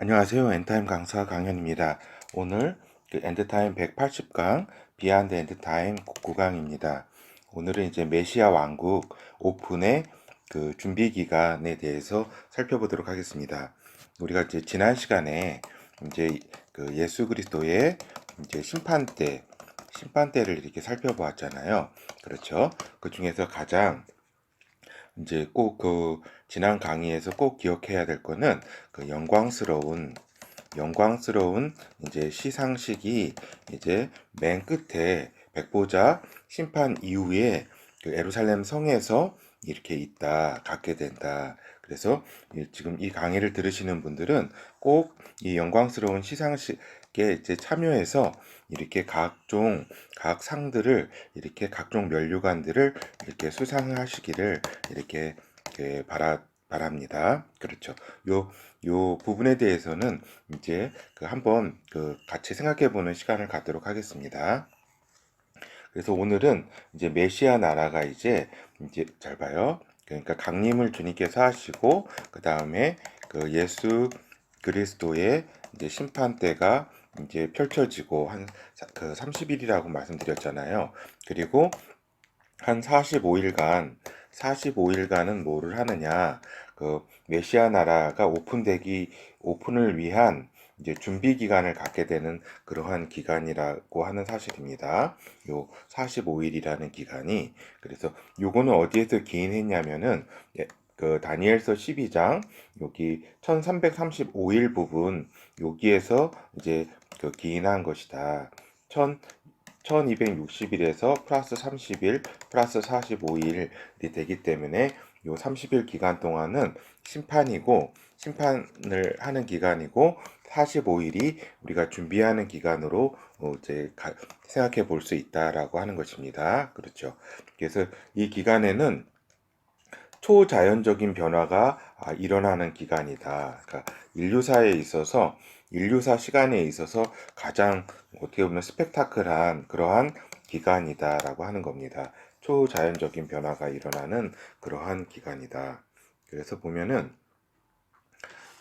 안녕하세요. 엔타임 강사 강현입니다. 오늘 엔드타임 180강 비하인드 엔드타임 9강입니다. 오늘은 이제 메시아 왕국 오픈의 준비 기간에 대해서 살펴보도록 하겠습니다. 우리가 이제 지난 시간에 이제 예수 그리스도의 이제 심판대를 이렇게 살펴보았잖아요. 그렇죠? 그 중에서 가장 이제 꼭 지난 강의에서 꼭 기억해야 될 거는 영광스러운 이제 시상식이 이제 맨 끝에 백보자 심판 이후에 예루살렘 성에서 이렇게 갖게 된다. 그래서 지금 이 강의를 들으시는 분들은 꼭 이 영광스러운 시상식에 이제 참여해서 이렇게 각 상들을 이렇게 각종 면류관들을 이렇게 수상하시기를 이렇게 바랍니다. 그렇죠. 요 부분에 대해서는 이제 한번 같이 생각해 보는 시간을 갖도록 하겠습니다. 그래서 오늘은 이제 메시아 나라가 이제 잘 봐요. 그러니까 강림을 주님께서 하시고 그 다음에 예수 그리스도의 이제 심판 때가 이제 펼쳐지고 한 30일이라고 말씀드렸잖아요. 그리고 한 45일간은 뭐를 하느냐? 메시아 나라가 오픈을 위한 이제 준비 기간을 갖게 되는 그러한 기간이라고 하는 사실입니다. 요 45일이라는 기간이. 그래서 요거는 어디에서 기인했냐면은 다니엘서 12장 여기 1335일 부분 여기에서 이제 기인한 것이다. 1260일에서 플러스 30일 플러스 45일이 되기 때문에 요 30일 기간 동안은 심판을 하는 기간이고 45일이 우리가 준비하는 기간으로 이제 생각해 볼 수 있다라고 하는 것입니다. 그렇죠. 그래서 이 기간에는 초자연적인 변화가 일어나는 기간이다. 그러니까 인류사 시간에 있어서 가장 어떻게 보면 스펙타클한 그러한 기간이다라고 하는 겁니다. 초자연적인 변화가 일어나는 그러한 기간이다. 그래서 보면은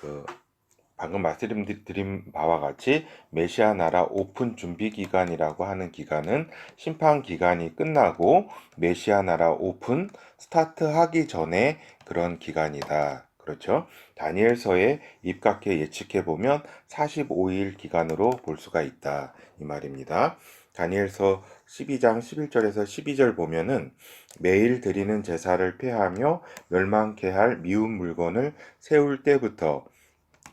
그 방금 말씀드린 바와 같이 메시아 나라 오픈 준비 기간이라고 하는 기간은 심판 기간이 끝나고 메시아 나라 오픈 스타트하기 전에 그런 기간이다. 그렇죠? 다니엘서에 입각해 예측해 보면 45일 기간으로 볼 수가 있다. 이 말입니다. 다니엘서 12장 11절에서 12절 보면은 매일 드리는 제사를 폐하며 멸망케 할 미운 물건을 세울 때부터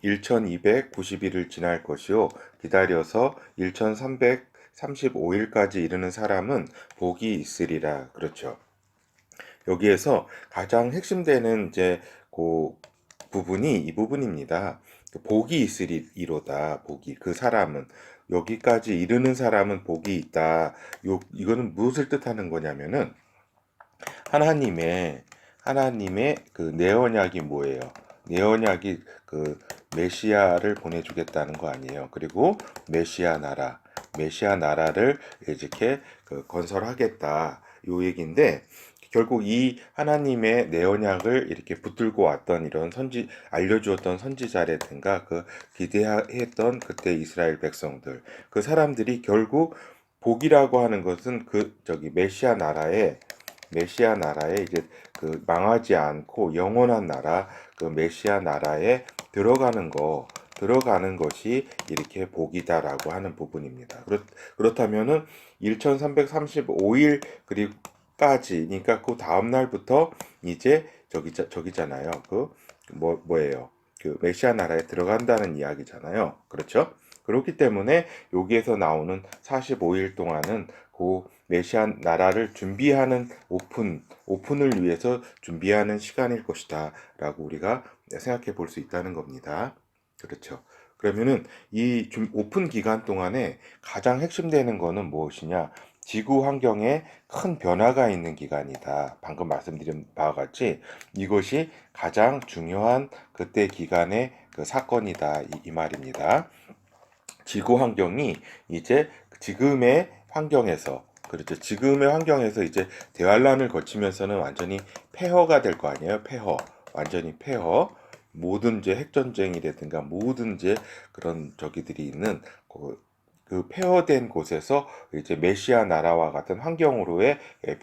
1290일을 지날 것이요 기다려서 1335일까지 이르는 사람은 복이 있으리라. 그렇죠. 여기에서 가장 핵심되는 이제 그 부분이 이 부분입니다. 복이 있으리로다. 복이 그 사람은 여기까지 이르는 사람은 복이 있다. 이거는 무엇을 뜻하는 거냐면은 하나님의 내 언약이 뭐예요? 내 언약이 메시아를 보내주겠다는 거 아니에요. 그리고 메시아 나라를 이렇게 건설하겠다. 요 얘기인데 결국 이 하나님의 내 언약을 이렇게 붙들고 왔던 이런 알려주었던 선지자라든가 기대했던 그때 이스라엘 백성들, 그 사람들이 결국 복이라고 하는 것은 메시아 나라에 이제 망하지 않고 영원한 나라, 메시아 나라에 들어가는 것이 이렇게 복이다라고 하는 부분입니다. 그렇다면은 1335일 그리고까지, 그러니까 그 다음 날부터 이제 저기잖아요. 뭐예요? 메시아 나라에 들어간다는 이야기잖아요. 그렇죠? 그렇기 때문에 여기에서 나오는 45일 동안은 메시아 나라를 준비하는 오픈을 위해서 준비하는 시간일 것이다 라고 우리가 생각해 볼 수 있다는 겁니다. 그렇죠. 그러면은 이 오픈 기간 동안에 가장 핵심되는 거는 무엇이냐? 지구 환경에 큰 변화가 있는 기간이다. 방금 말씀드린 바와 같이 이것이 가장 중요한 그때 기간의 사건이다. 이 말입니다. 지구 환경이 이제 지금의 환경에서, 그렇죠. 지금의 환경에서 이제 대환란을 거치면서는 완전히 폐허가 될 거 아니에요. 완전히 폐허. 모든 이제 핵전쟁이라든가 모든 이제 그런 저기들이 있는 그 폐허된 곳에서 이제 메시아 나라와 같은 환경으로의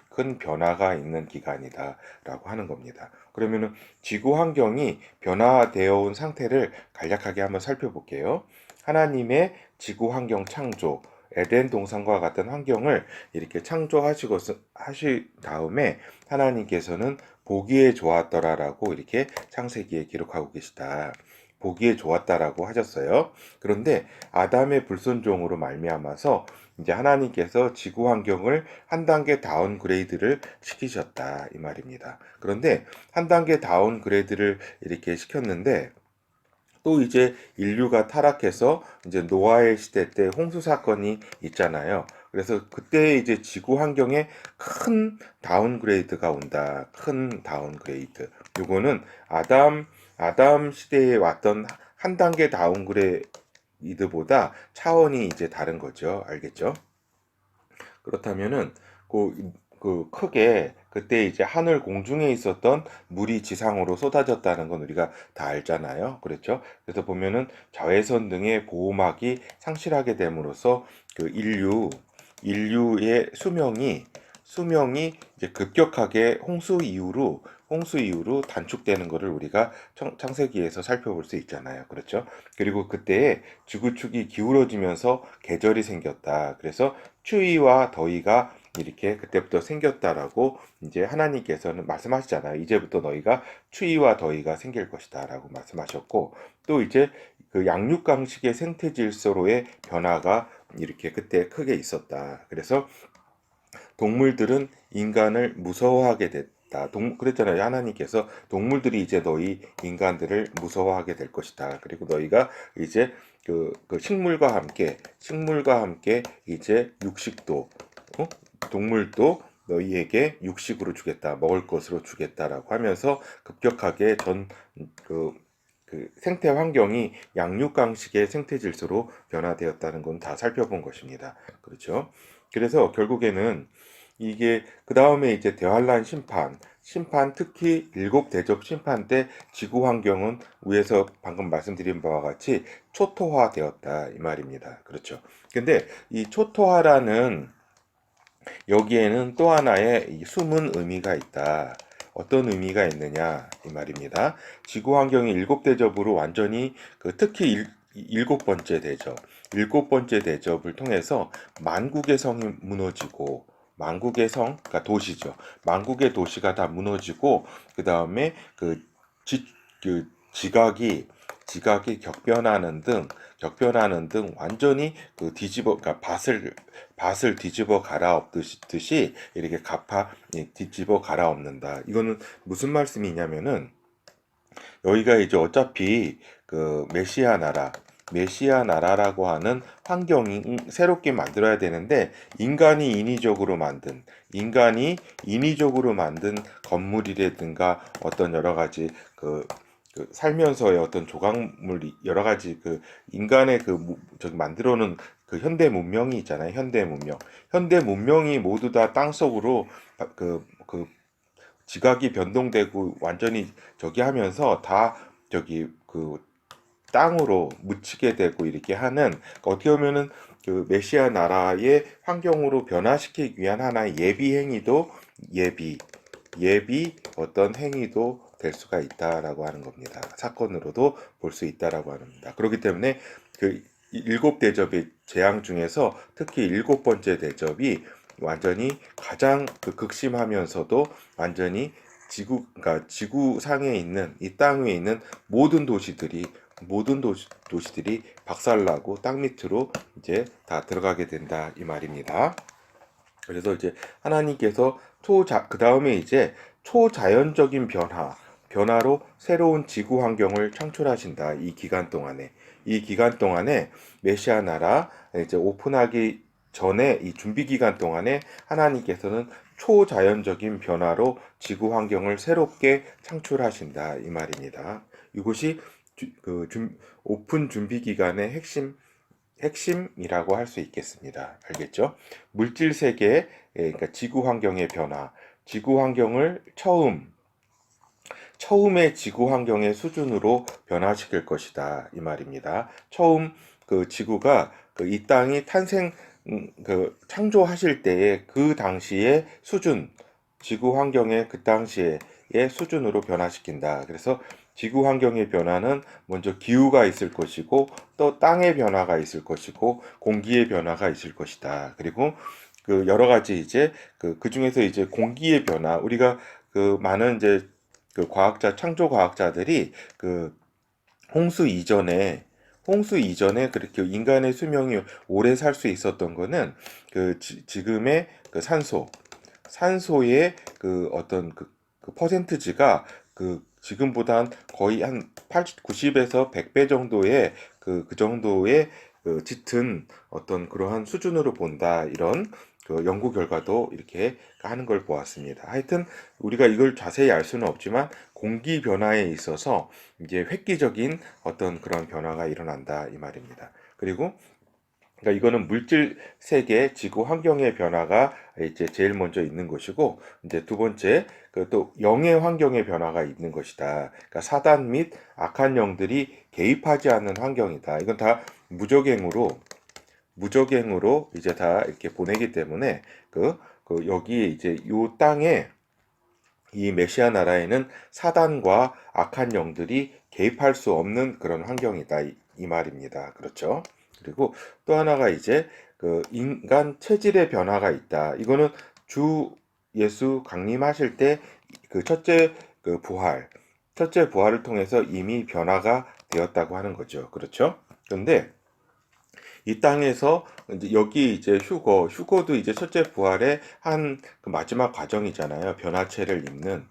큰 변화가 있는 기간이다라고 하는 겁니다. 그러면은 지구 환경이 변화되어 온 상태를 간략하게 한번 살펴볼게요. 하나님의 지구 환경 창조, 에덴 동산과 같은 환경을 이렇게 창조하시고 하신 다음에 하나님께서는 보기에 좋았더라라고 이렇게 창세기에 기록하고 계시다. 보기에 좋았다라고 하셨어요. 그런데 아담의 불순종으로 말미암아서 이제 하나님께서 지구 환경을 한 단계 다운그레이드를 시키셨다 이 말입니다. 그런데 한 단계 다운그레이드를 이렇게 시켰는데 또 이제 인류가 타락해서 이제 노아의 시대 때 홍수 사건이 있잖아요. 그래서 그때 이제 지구 환경에 큰 다운그레이드가 온다. 큰 다운그레이드. 요거는 아담 시대에 왔던 한 단계 다운그레이드보다 차원이 이제 다른 거죠. 알겠죠? 그렇다면은 그 크게 그때 이제 하늘 공중에 있었던 물이 지상으로 쏟아졌다는 건 우리가 다 알잖아요. 그렇죠? 그래서 보면은 자외선 등의 보호막이 상실하게 됨으로써 그 인류의 수명이 이제 급격하게 홍수 이후로 단축되는 것을 우리가 창세기에서 살펴볼 수 있잖아요. 그렇죠? 그리고 그때에 지구축이 기울어지면서 계절이 생겼다. 그래서 추위와 더위가 이렇게 그때부터 생겼다라고 이제 하나님께서는 말씀하시잖아요. 이제부터 너희가 추위와 더위가 생길 것이다라고 말씀하셨고 또 이제 그 양육강식의 생태 질서로의 변화가 이렇게 그때 크게 있었다. 그래서 동물들은 인간을 무서워하게 됐다. 그랬잖아요. 하나님께서 동물들이 이제 너희 인간들을 무서워하게 될 것이다. 그리고 너희가 이제 그 식물과 함께 이제 육식도, 동물도 너희에게 육식으로 주겠다. 먹을 것으로 주겠다라고 하면서 급격하게 그, 그 생태 환경이 양육강식의 생태 질서로 변화되었다는 건 다 살펴본 것입니다. 그렇죠? 그래서 결국에는 이게 그 다음에 이제 대환란 심판 특히 일곱 대접 심판 때 지구 환경은 위에서 방금 말씀드린 바와 같이 초토화되었다 이 말입니다. 그렇죠. 근데 이 초토화라는 여기에는 또 하나의 숨은 의미가 있다. 어떤 의미가 있느냐 이 말입니다. 지구 환경이 일곱 대접으로 완전히 특히 일곱 번째 대접, 일곱 번째 대접을 통해서 만국의 성이 무너지고 만국의 성, 그러니까 도시죠. 만국의 도시가 다 무너지고 그 다음에 그 지각이 격변하는 등 완전히 그러니까 밭을 뒤집어 갈아엎듯이 이렇게 뒤집어 갈아엎는다. 이거는 무슨 말씀이냐면은 여기가 이제 어차피 그 메시아 나라라고 하는 환경이 새롭게 만들어야 되는데 인간이 인위적으로 만든 건물이라든가 어떤 여러 가지 살면서의 어떤 조각물 여러 가지 인간의 저기 만들어 놓은 그 현대 문명이 있잖아요. 현대 문명이 모두 다 땅속으로 그 지각이 변동되고 완전히 저기 하면서 다 저기 땅으로 묻히게 되고 이렇게 하는 어떻게 보면은 그 메시아 나라의 환경으로 변화시키기 위한 하나의 예비 어떤 행위도 될 수가 있다라고 하는 겁니다. 사건으로도 볼 수 있다라고 합니다. 그렇기 때문에 그 일곱 대접의 재앙 중에서 특히 일곱 번째 대접이 완전히 가장 극심하면서도 완전히 그러니까 지구상에 있는 이 땅 위에 있는 모든 도시들이 박살나고 땅 밑으로 이제 다 들어가게 된다 이 말입니다. 그래서 이제 하나님께서 그 다음에 이제 초자연적인 변화로 새로운 지구 환경을 창출하신다. 이 기간 동안에 메시아 나라 이제 오픈하기 전에 이 준비 기간 동안에 하나님께서는 초자연적인 변화로 지구 환경을 새롭게 창출하신다 이 말입니다. 이것이 오픈 준비 기간의 핵심이라고 할 수 있겠습니다. 알겠죠? 물질 세계, 그러니까 지구 환경의 변화, 지구 환경을 처음의 지구 환경의 수준으로 변화시킬 것이다 이 말입니다. 처음 그 지구가 이 땅이 창조하실 때의 그 당시의 수준, 지구 환경의 그 당시의 수준으로 변화시킨다. 그래서 지구 환경의 변화는 먼저 기후가 있을 것이고 또 땅의 변화가 있을 것이고 공기의 변화가 있을 것이다. 그리고 그 여러 가지 이제 그 중에서 이제 공기의 변화, 우리가 그 많은 이제 그 창조 과학자들이 그 홍수 이전에 그렇게 인간의 수명이 오래 살 수 있었던 거는 지금의 그 산소의 그 어떤 그 퍼센트지가 지금보다 거의 한 80, 90에서 100배 정도의 그 정도의 짙은 어떤 그러한 수준으로 본다. 이런 그 연구 결과도 이렇게 하는 걸 보았습니다. 하여튼 우리가 이걸 자세히 알 수는 없지만 공기 변화에 있어서 이제 획기적인 어떤 그런 변화가 일어난다 이 말입니다. 그리고 그러니까 이거는 물질 세계, 지구 환경의 변화가 이제 제일 먼저 있는 것이고, 이제 두 번째, 또 영의 환경의 변화가 있는 것이다. 그러니까 사단 및 악한 영들이 개입하지 않는 환경이다. 이건 다 무적행으로 이제 다 이렇게 보내기 때문에 여기에 이제 요 땅에 이 메시아 나라에는 사단과 악한 영들이 개입할 수 없는 그런 환경이다 이 말입니다. 그렇죠? 그리고 또 하나가 이제 그 인간 체질의 변화가 있다. 이거는 주 예수 강림하실 때 그 첫째 부활을 통해서 이미 변화가 되었다고 하는 거죠. 그렇죠? 그런데 이 땅에서 이제 여기 이제 휴거도 이제 첫째 부활의 한 그 마지막 과정이잖아요. 변화체를 입는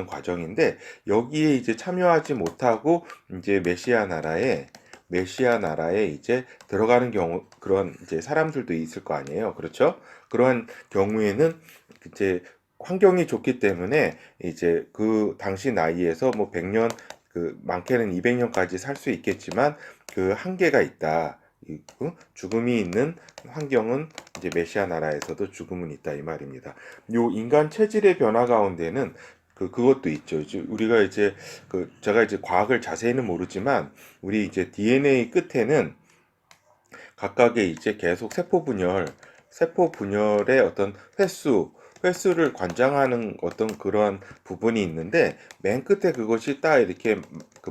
과정인데 여기에 이제 참여하지 못하고 이제 메시아 나라에 이제 들어가는 경우 그런 이제 사람들도 있을 거 아니에요. 그렇죠? 그러한 경우에는 이제 환경이 좋기 때문에 이제 그 당시 나이에서 뭐 100년 많게는 200년까지 살 수 있겠지만 그 한계가 있다. 죽음이 있는 환경은 이제 메시아 나라에서도 죽음은 있다 이 말입니다. 요 인간 체질의 변화 가운데는 그것도 있죠. 이제 우리가 이제 제가 이제 과학을 자세히는 모르지만 우리 이제 DNA 끝에는 각각의 이제 계속 세포 분열의 어떤 횟수를 관장하는 어떤 그러한 부분이 있는데 맨 끝에 그것이 딱 이렇게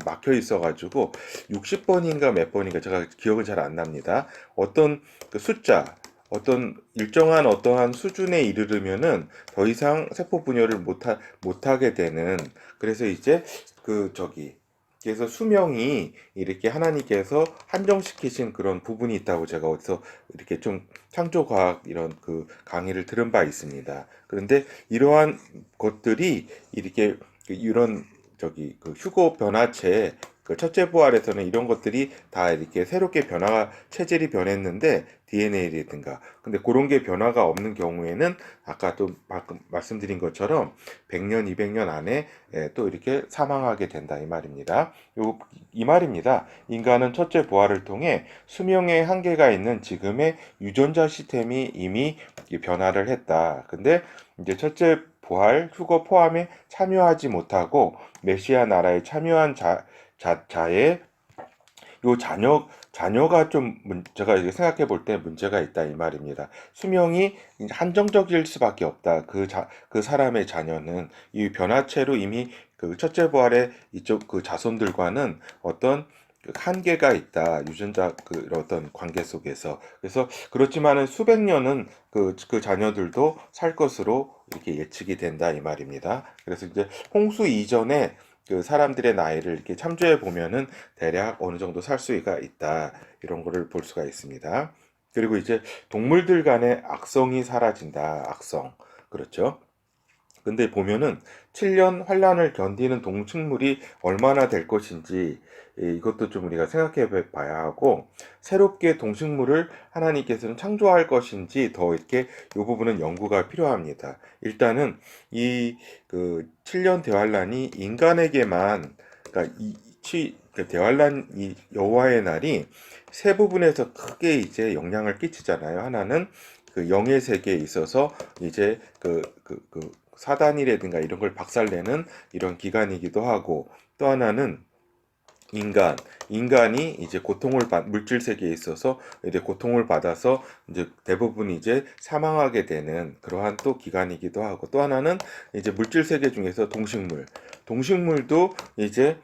막혀 있어가지고 60번인가 몇 번인가 제가 기억은 잘 안 납니다. 어떤 어떤 일정한 어떠한 수준에 이르르면은 더 이상 세포 분열을 못하게 되는 그래서 이제 그래서 수명이 이렇게 하나님께서 한정시키신 그런 부분이 있다고 제가 어디서 이렇게 좀 창조과학 이런 강의를 들은 바 있습니다. 그런데 이러한 것들이 이렇게 이런 휴거 변화체 첫째 부활에서는 이런 것들이 다 이렇게 새롭게 체질이 변했는데 DNA라든가 근데 그런 게 변화가 없는 경우에는 아까 또 말씀드린 것처럼 100년, 200년 안에 또 이렇게 사망하게 된다 이 말입니다. 이 말입니다. 인간은 첫째 부활을 통해 수명의 한계가 있는 지금의 유전자 시스템이 이미 변화를 했다. 근데 이제 첫째 부활 휴거 포함에 참여하지 못하고 메시아 나라에 참여한 자의 요 자녀가 좀 제가 이렇게 생각해 볼 때 문제가 있다 이 말입니다. 수명이 한정적일 수밖에 없다. 그 사람의 자녀는 이 변화체로 이미 그 첫째 부활의 이쪽 그 자손들과는 어떤 한계가 있다. 유전자 어떤 관계 속에서. 그래서 그렇지만은 수백 년은 그 자녀들도 살 것으로 이렇게 예측이 된다 이 말입니다. 그래서 이제 홍수 이전에 그 사람들의 나이를 이렇게 참조해 보면은 대략 어느 정도 살 수가 있다. 이런 거를 볼 수가 있습니다. 그리고 이제 동물들 간의 악성이 사라진다. 악성. 그렇죠? 근데 보면은 7년 환란을 견디는 동식물이 얼마나 될 것인지 이것도 좀 우리가 생각해 봐야 하고 새롭게 동식물을 하나님께서는 창조할 것인지 더 이렇게 이 부분은 연구가 필요합니다. 일단은 이 7년 대환란이 인간에게만 그러니까 대환란 이 여호와의 날이 세 부분에서 크게 이제 영향을 끼치잖아요. 하나는 그 영의 세계에 있어서 이제 사단이라든가 이런 걸 박살내는 이런 기관이기도 하고, 또 하나는 인간이 이제 물질 세계에 있어서 이제 고통을 받아서 이제 대부분 이제 사망하게 되는 그러한 또 기관이기도 하고, 또 하나는 이제 물질 세계 중에서 동식물도 이제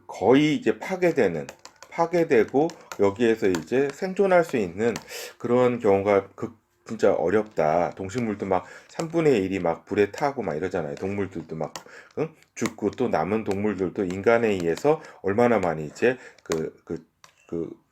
거의 이제 파괴되고 여기에서 이제 생존할 수 있는 그런 경우가 진짜 어렵다. 동식물도 막 3분의 1이 막 불에 타고 막 이러잖아요. 동물들도 막 응? 죽고, 또 남은 동물들도 인간에 의해서 얼마나 많이 이제 그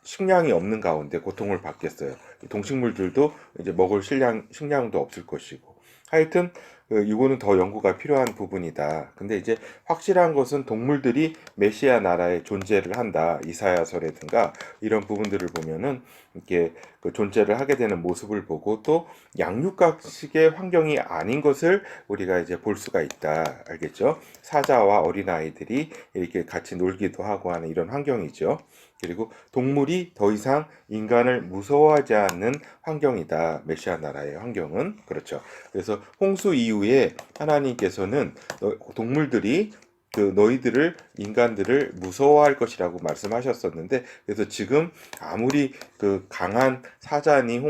식량이 없는 가운데 고통을 받겠어요. 동식물들도 이제 먹을 식량도 없을 것이고. 하여튼 이거는 더 연구가 필요한 부분이다. 근데 이제 확실한 것은 동물들이 메시아 나라에 존재를 한다. 이사야서라든가 이런 부분들을 보면은 이렇게 그 존재를 하게 되는 모습을 보고, 또 양육각식의 환경이 아닌 것을 우리가 이제 볼 수가 있다. 알겠죠? 사자와 어린아이들이 이렇게 같이 놀기도 하고 하는 이런 환경이죠. 그리고 동물이 더 이상 인간을 무서워하지 않는 환경이다. 메시아 나라의 환경은. 그렇죠. 그래서 홍수 이후에 하나님께서는 동물들이 인간들을 무서워할 것이라고 말씀하셨었는데, 그래서 지금 아무리 그 강한 사자니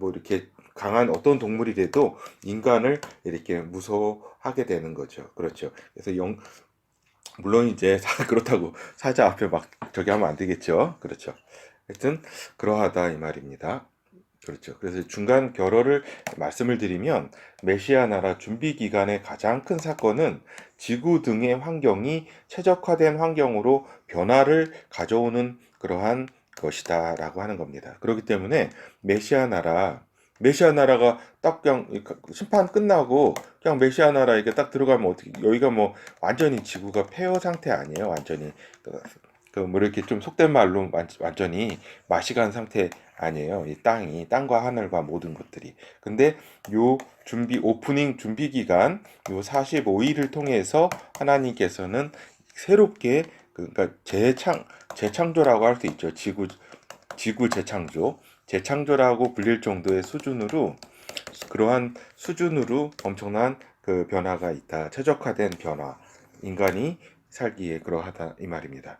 이렇게 강한 어떤 동물이라도 인간을 이렇게 무서워하게 되는 거죠. 그렇죠. 그래서 물론 이제 그렇다고 사자 앞에 막 저기 하면 안 되겠죠. 그렇죠. 하여튼 그러하다 이 말입니다. 그렇죠. 그래서 중간 결어를 말씀을 드리면, 메시아 나라 준비 기간의 가장 큰 사건은 지구 등의 환경이 최적화된 환경으로 변화를 가져오는 그러한 것이다라고 하는 겁니다. 그렇기 때문에 메시아 나라가 딱 그냥 심판 끝나고 그냥 메시아 나라 이게 딱 들어가면 어떻게, 여기가 뭐 완전히 지구가 폐허 상태 아니에요. 완전히 뭐 이렇게 좀 속된 말로 완전히 마시간 상태 아니에요. 이 땅과 하늘과 모든 것들이. 근데 요 오프닝 준비 기간 요 45일을 통해서 하나님께서는 새롭게, 그러니까 재창조라고 할 수 있죠. 지구 재창조라고 불릴 정도의 수준으로, 그러한 수준으로 엄청난 그 변화가 있다. 최적화된 변화. 인간이 살기에 그러하다 이 말입니다.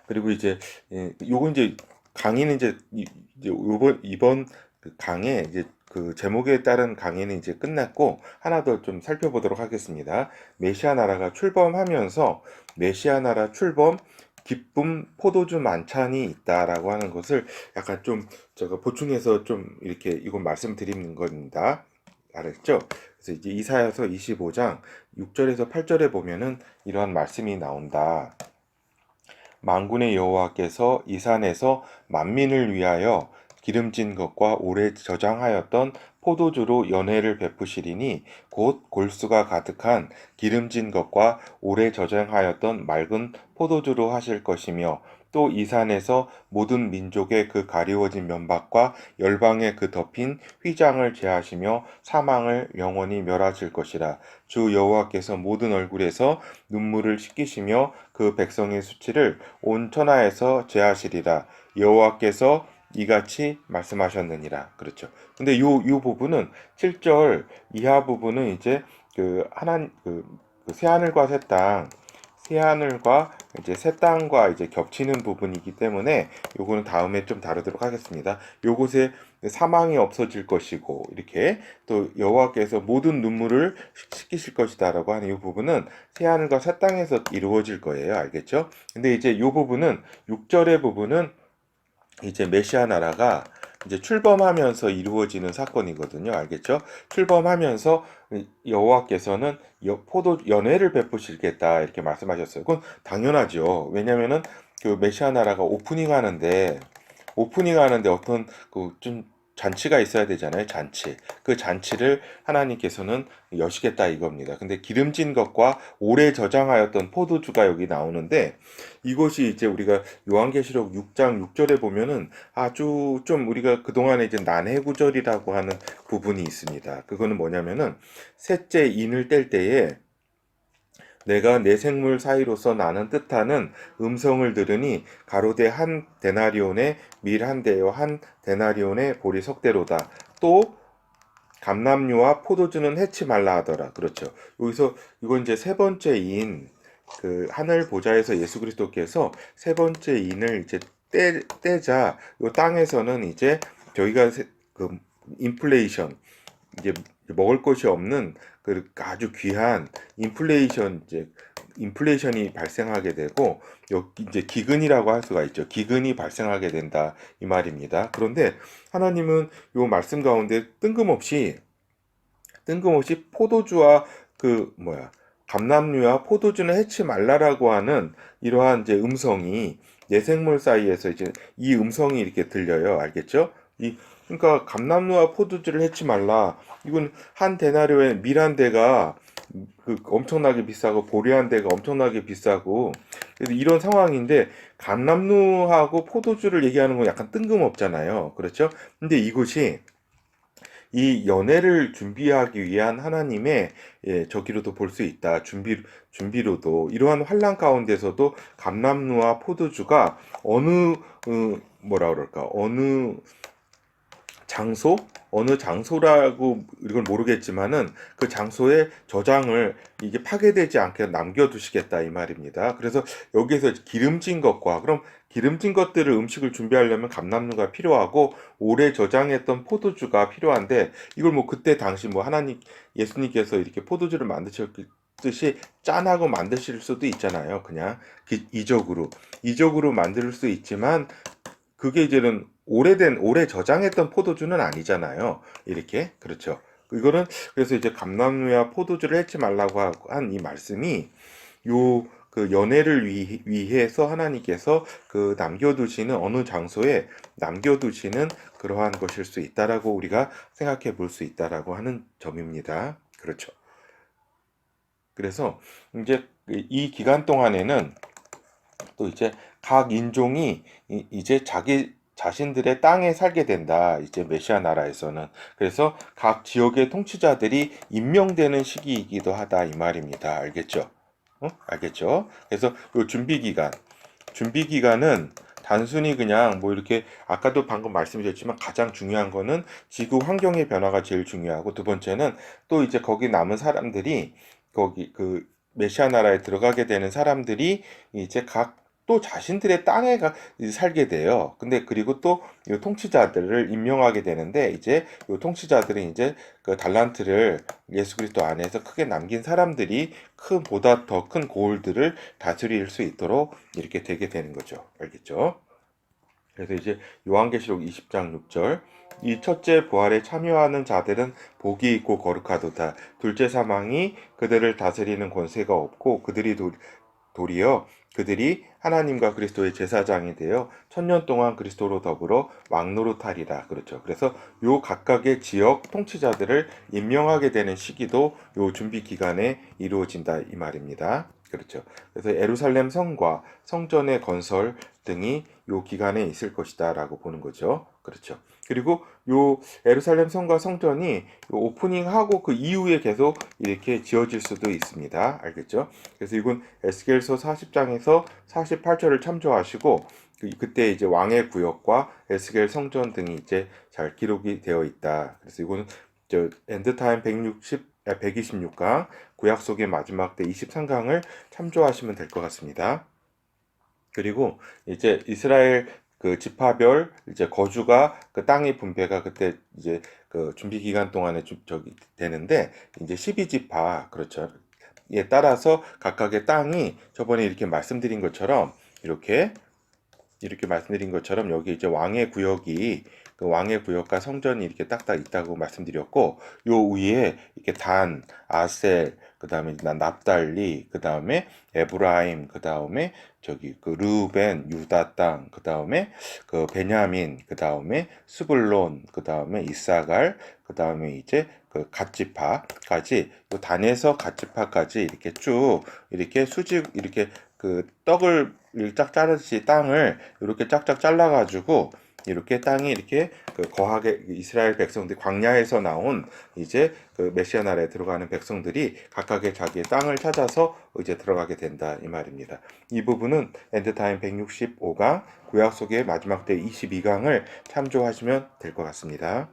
그리고 이제 요거 이제 강의는 이제 이번 그 강의 이제 그 제목에 따른 강의는 이제 끝났고, 하나 더 좀 살펴보도록 하겠습니다. 메시아 나라가 출범하면서 메시아 나라 출범 기쁨 포도주 만찬이 있다라고 하는 것을 약간 좀 제가 보충해서 좀 이렇게 이건 말씀드리는 겁니다. 알았죠? 그래서 이제 이사야서 25장 6절에서 8절에 보면은 이러한 말씀이 나온다. 만군의 여호와께서 이 산에서 만민을 위하여 기름진 것과 오래 저장하였던 포도주로 연회를 베푸시리니, 곧 골수가 가득한 기름진 것과 오래 저장하였던 맑은 포도주로 하실 것이며, 또 이 산에서 모든 민족의 그 가리워진 면박과 열방의 그 덮인 휘장을 제하시며 사망을 영원히 멸하실 것이라. 주 여호와께서 모든 얼굴에서 눈물을 씻기시며 그 백성의 수치를 온 천하에서 제하시리라. 여호와께서 이같이 말씀하셨느니라. 그렇죠. 근데 요 부분은 7절 이하 부분은 이제 새하늘과 새하늘과 이제 새 땅과 이제 겹치는 부분이기 때문에 요거는 다음에 좀 다루도록 하겠습니다. 요곳에 사망이 없어질 것이고, 이렇게 또 여호와께서 모든 눈물을 씻기실 것이다라고 하는 이 부분은 새하늘과 새 땅에서 이루어질 거예요. 알겠죠? 근데 이제 이 부분은 6절의 부분은 이제 메시아 나라가 이제 출범하면서 이루어지는 사건이거든요. 알겠죠? 출범하면서 여호와께서는 연회를 베푸시겠다 이렇게 말씀하셨어요. 그건 당연하죠. 왜냐면은 그 메시아 나라가 오프닝 하는데 어떤 그 좀 잔치가 있어야 되잖아요. 그 잔치를 하나님께서는 여시겠다 이겁니다. 근데 기름진 것과 오래 저장하였던 포도주가 여기 나오는데, 이것이 이제 우리가 요한계시록 6장 6절에 보면은 아주 좀 우리가 그동안에 이제 난해구절이라고 하는 부분이 있습니다. 그거는 뭐냐면은 셋째 인을 뗄 때에 내가 내 생물 사이로서 나는 뜻하는 음성을 들으니, 가로되 한 데나리온의 밀 한 대요 한 데나리온의 보리 석대로다. 또 감람류와 포도주는 해치 말라 하더라. 그렇죠. 여기서 이건 이제 세 번째 인, 그 하늘 보좌에서 예수 그리스도께서 세 번째 인을 이제 떼자 요 땅에서는 이제 저희가 그 인플레이션, 이제 먹을 것이 없는 그 아주 귀한 인플레이션이 발생하게 되고, 여기 이제 기근이라고 할 수가 있죠. 기근이 발생하게 된다 이 말입니다. 그런데 하나님은 요 말씀 가운데 뜬금없이 포도주와 그 뭐야 감람류와 포도주는 해치 말라라고 하는 이러한 이제 음성이 내생물 사이에서 이제 이 음성이 이렇게 들려요. 알겠죠? 이 그러니까 감람류와 포도주를 해치 말라. 이건 한 데나리오에 밀 한 대가 그 엄청나게 비싸고 보리 한 대가 엄청나게 비싸고, 그래서 이런 상황인데 감람류하고 포도주를 얘기하는 건 약간 뜬금없잖아요. 그렇죠? 근데 이것이 이 연애를 준비하기 위한 하나님의 저기로도 볼 수 있다. 준비로도 이러한 환란 가운데서도 감람류와 포도주가 어느 뭐라 그럴까 어느 장소 어느 장소라고 이걸 모르겠지만은 그 장소에 저장을 이게 파괴되지 않게 남겨두시겠다 이 말입니다. 그래서 여기에서 기름진 것과 그럼 기름진 것들을 음식을 준비하려면 감람류가 필요하고 오래 저장했던 포도주가 필요한데, 이걸 뭐 그때 당시 뭐 하나님 예수님께서 이렇게 포도주를 만드셨듯이 짠하고 만드실 수도 있잖아요. 그냥 이적으로 만들 수 있지만 그게 이제는 오래 저장했던 포도주는 아니잖아요. 이렇게. 그렇죠. 이거는 그래서 이제 감람류와 포도주를 해치 말라고 한 이 말씀이 요 그 연애를 위해서 하나님께서 그 남겨두시는 어느 장소에 남겨두시는 그러한 것일 수 있다라고 우리가 생각해 볼 수 있다라고 하는 점입니다. 그렇죠. 그래서 이제 이 기간 동안에는 또 이제 각 인종이 이제 자기 자신들의 땅에 살게 된다. 이제 메시아 나라에서는. 그래서 각 지역의 통치자들이 임명되는 시기이기도 하다 이 말입니다. 알겠죠? 알겠죠? 그래서 요 준비 기간은 단순히 그냥 뭐 이렇게 아까도 방금 말씀드렸지만 가장 중요한 거는 지구 환경의 변화가 제일 중요하고, 두 번째는 또 이제 거기 남은 사람들이 거기 그 메시아 나라에 들어가게 되는 사람들이 이제 각 또 자신들의 땅에 살게 돼요. 근데 그리고 또 이 통치자들을 임명하게 되는데, 이제 이 통치자들은 이제 그 달란트를 예수 그리스도 안에서 크게 남긴 사람들이 보다 더 큰 고을들을 다스릴 수 있도록 이렇게 되게 되는 거죠. 알겠죠? 그래서 이제 요한계시록 20장 6절, 이 첫째 부활에 참여하는 자들은 복이 있고 거룩하도다. 둘째 사망이 그들을 다스리는 권세가 없고 그들이 도리어 그들이 하나님과 그리스도의 제사장이 되어 천년 동안 그리스도로 더불어 왕노릇하리라. 그렇죠. 그래서 요 각각의 지역 통치자들을 임명하게 되는 시기도 요 준비 기간에 이루어진다 이 말입니다. 그렇죠. 그래서 예루살렘 성과 성전의 건설 등이 요 기간에 있을 것이다라고 보는 거죠. 그렇죠. 그리고 요 예루살렘 성과 성전이 요 오프닝하고 그 이후에 계속 이렇게 지어질 수도 있습니다. 알겠죠? 그래서 이건 에스겔서 40장에서 48절을 참조하시고 그때 이제 왕의 구역과 에스겔 성전 등이 이제 잘 기록이 되어 있다. 그래서 이거는 저 엔드타임 126강 구약 속의 마지막 때 23강을 참조하시면 될 것 같습니다. 그리고 이제 이스라엘 그 지파별 이제 거주가 그 땅의 분배가 그때 이제 그 준비 기간 동안에 저기 되는데, 이제 12지파 그렇죠. 에 따라서 각각의 땅이 저번에 이렇게 말씀드린 것처럼 이렇게 말씀드린 것처럼 여기 이제 왕의 구역이 그 왕의 구역과 성전이 이렇게 딱딱 있다고 말씀드렸고, 요 위에 이렇게 단, 아셀, 그다음에 납달리, 그다음에 에브라임, 그다음에 저기 그 르우벤, 유다 땅, 그다음에 그 베냐민, 그다음에 스불론, 그다음에 이사갈, 그다음에 이제 그 갓지파까지, 요 단에서 갓지파까지 이렇게 쭉 이렇게 수직 이렇게 그 떡을 쫙 자르듯이 땅을 이렇게 쫙쫙 잘라가지고 이렇게 땅이 이렇게 그 거하게 이스라엘 백성들 광야에서 나온 이제 그 메시아 나라에 들어가는 백성들이 각각의 자기의 땅을 찾아서 이제 들어가게 된다 이 말입니다. 이 부분은 엔드타임 165강 구약 속의 마지막 때 22강을 참조하시면 될 것 같습니다.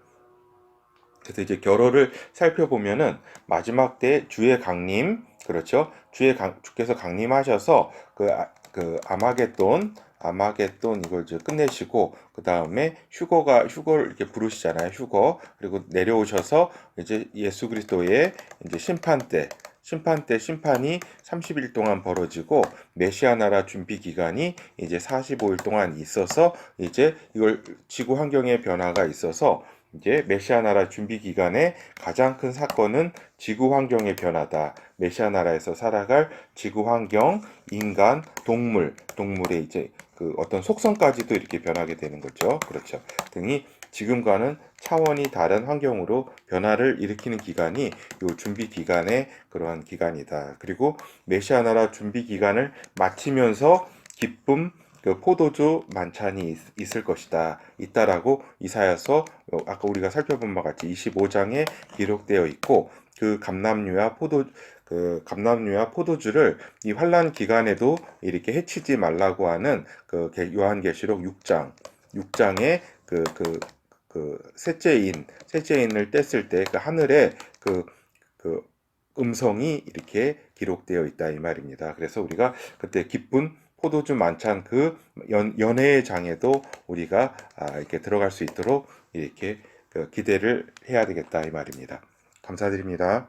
그래서 이제 결어를 살펴보면은 마지막 때 주의 강림, 그렇죠? 주께서 강림하셔서 그 아마겟돈 이걸 이제 끝내시고 그 다음에 휴거를 이렇게 부르시잖아요. 휴거. 그리고 내려오셔서 이제 예수 그리스도의 이제 심판이 30일 동안 벌어지고 메시아 나라 준비 기간이 이제 45일 동안 있어서 이제 이걸 지구 환경의 변화가 있어서 이제 메시아 나라 준비 기간에 가장 큰 사건은 지구 환경의 변화다. 메시아 나라에서 살아갈 지구 환경, 인간, 동물의 이제 그 어떤 속성까지도 이렇게 변하게 되는 거죠. 그렇죠. 등이 지금과는 차원이 다른 환경으로 변화를 일으키는 기간이 요 준비 기간의 그러한 기간이다. 그리고 메시아 나라 준비 기간을 마치면서 기쁨, 그 포도주 만찬이 있을 것이다. 있다라고 이사야서 아까 우리가 살펴본 바와 같이 25장에 기록되어 있고 감람류와 포도주를 이 환란 기간에도 이렇게 해치지 말라고 하는 그 요한계시록 6장에 셋째인을 뗐을 때 그 하늘에 그 음성이 이렇게 기록되어 있다 이 말입니다. 그래서 우리가 그때 기쁜 포도주 만찬 그 연회의 장에도 우리가 이렇게 들어갈 수 있도록 이렇게 기대를 해야 되겠다 이 말입니다. 감사드립니다.